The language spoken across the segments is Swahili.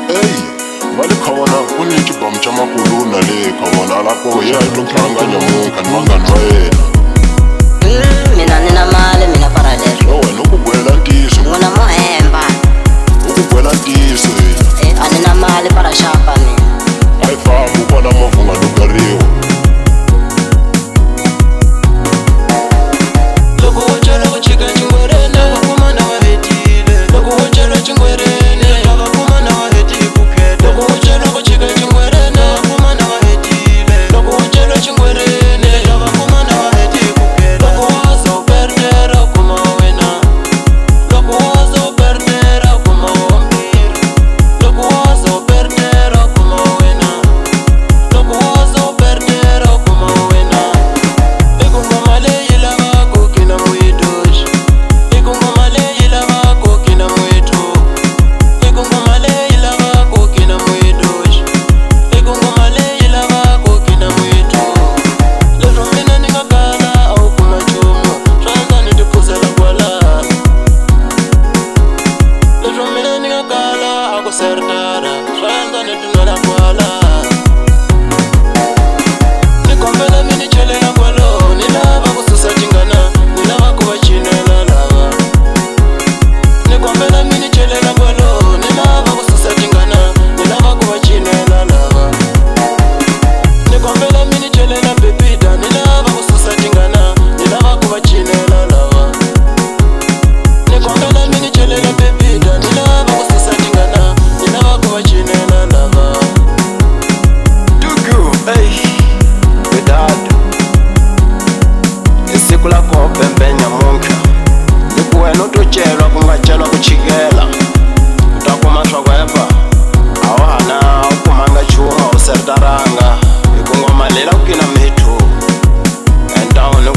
Hey, vale khawana kuni xibamu xa makuluna le khawana alapo ya lo tlanganya munka ni vanghani va yena. Mina ni na mali mina para leswi. Yo wena u ku gwela ntiyiso. N'wina mo hemba. U ku gwela ntiyiso yena. A ni na mali para xapa mina. Hayi famba u vona movha u nga lukariwa. Loko wo cela ku chika xingwereni va kuma na va hetile. Loko wo cela xingwereni va kuma na va hetile ku kheta. Loko wo cela ku chika xingwereni va kuma na va hetile. Loko wo cela xingwereni va kuma na va hetile ku kheta. Loko wa za u perdera u kuma wena. Loko wa za u perdera u kuma wambirhi. Loko wa za u perdera u kuma wena. Loko wa za u perdera u kuma wena. I ku ngoma leyi lavaka kina muyidoxi. I ku ngoma leyi lavaka kina muyithu. I ku ngoma leyi lavaka kina muyidoxi. I ku ngoma leyi lavaka kina muyithu. Leswo mina ni nga kala a wu kuma nchumu swa endla ni ti phuzela kwala. Leswo mina ni nga kala a ku seritara swa endla ni ti nwela kwala. Ni kombela mi ni chelela kwalo ni lava ku susa tingana ni lava ku va cinela lava. Ni kombela mi ni chelela kwalo ni lava ku susa tingana ni lava ku va cinela lava. Ni kombela mi ni chelela bebida ni lava ku susa tingana ni lava ku va cinela lava. Ni kombela mi ni chelela bebida ni lava ku susa tingana ni lava ku va cinela lava. Dugu, hey. Cuidado, i siku la ko bembenya munka. Ni ku wena u to celwa ku nga celwa ku chikela. U ta kuma swakwepa a wa hana u kumanga nchumu u seritaranga. Hi ku ngoma leyi la ku kina mithu entawu ni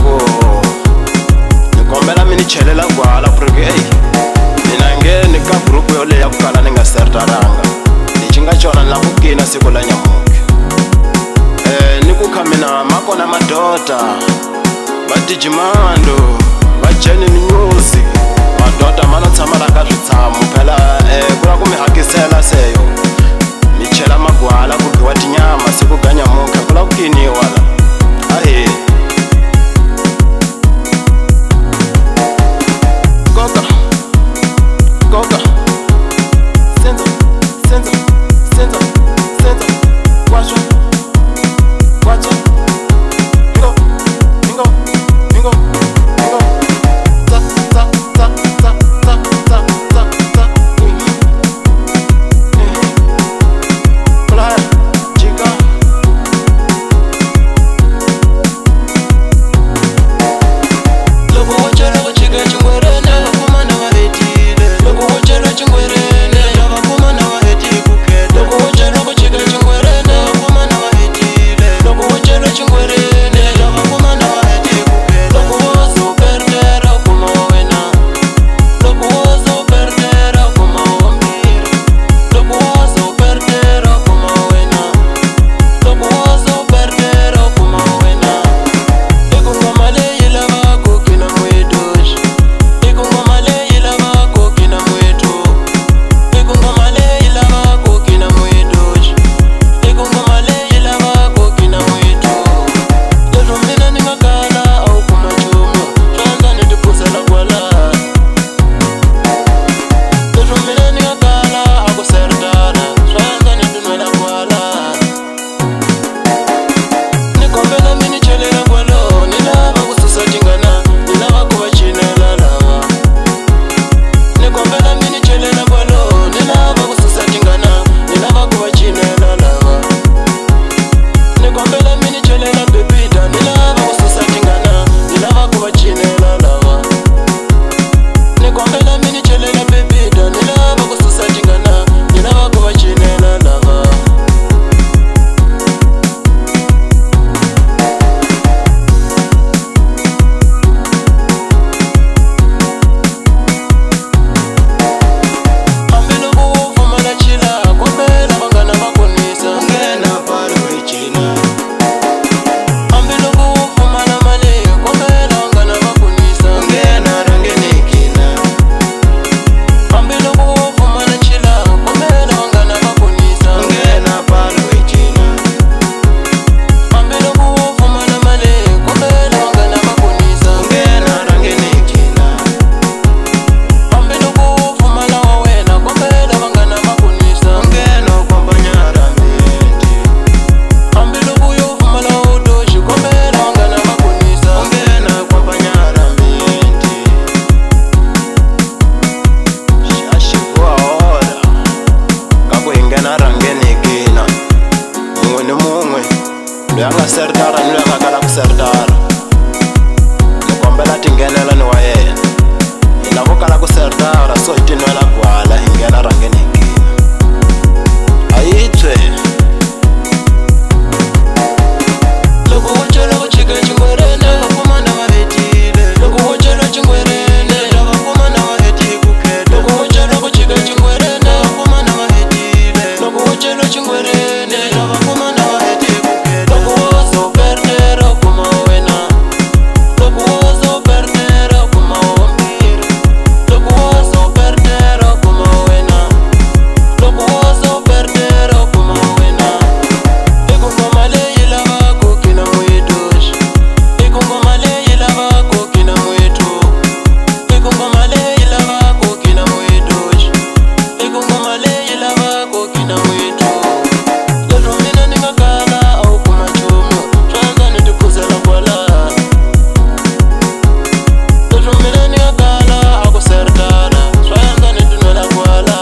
kombela mi ni chelela kwala ku ri ku eyi mina nge ni ka gurupu yoleyi ya ku kala ni nga seritaranga. Lexi nga xona ni la ku kina siku la nyamuka. Ni ku kha mina ma kona madota va dijimando va jenini music madota ma no tshama la ka switshamo phela ku la ku mi hakisela seyo mi chela magwala ku dyiwa tinyama siku ga nyamuka ku la ku kiniwa la ahe koka koka senza senza senza senza kwasho kwacha ingo ingo ingo ingo za za za za za za za za anga serdara ni langa kala ku serdara ni kombela tinghenela ni wa yena hi lavo kala ku serdara so hi tinwela gwala hi nghena rhangeni hi tshwe loko wo cela ku chika chingwerene va kuma na va hetile loko wo cela chingwerene va kuma na va heti ku kheta loko wo cela ku chika chingwerene va kuma na va hetile loko wo cela chingwerene va kuma na va heti ku kheta loko wo zo perdera kuma wena loko wo zo perdera kuma wambiri loko wo zo perdera kuma wena loko wo zo perdera kuma wena iko ngoma leyi lavako kina mwidoshi iko ngoma leyi lavako kina mwitu iko ngoma leyi lavako kina mwidoshi iko ngoma leyi lavako kina mwitu lero mina ni nga kala a wu kuma nchumu swanza ni tikhuzela kwala lero mina ni nga kala a ku serdara swanza ni tinwela kwala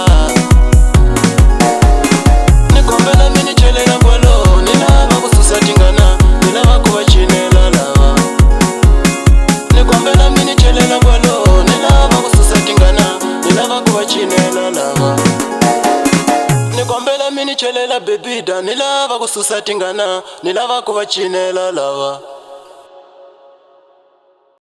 ni kombela mi ni chelela kwalo ni lava ku susa tingana ni lava ku va cinela lava ni kombela mi ni chelela kwalo ni lava ku susa tingana ni lava ku va cinela lava ni kombela mi ni chelela bebida ni lava ku susa tingana ni lava ku va cinela lava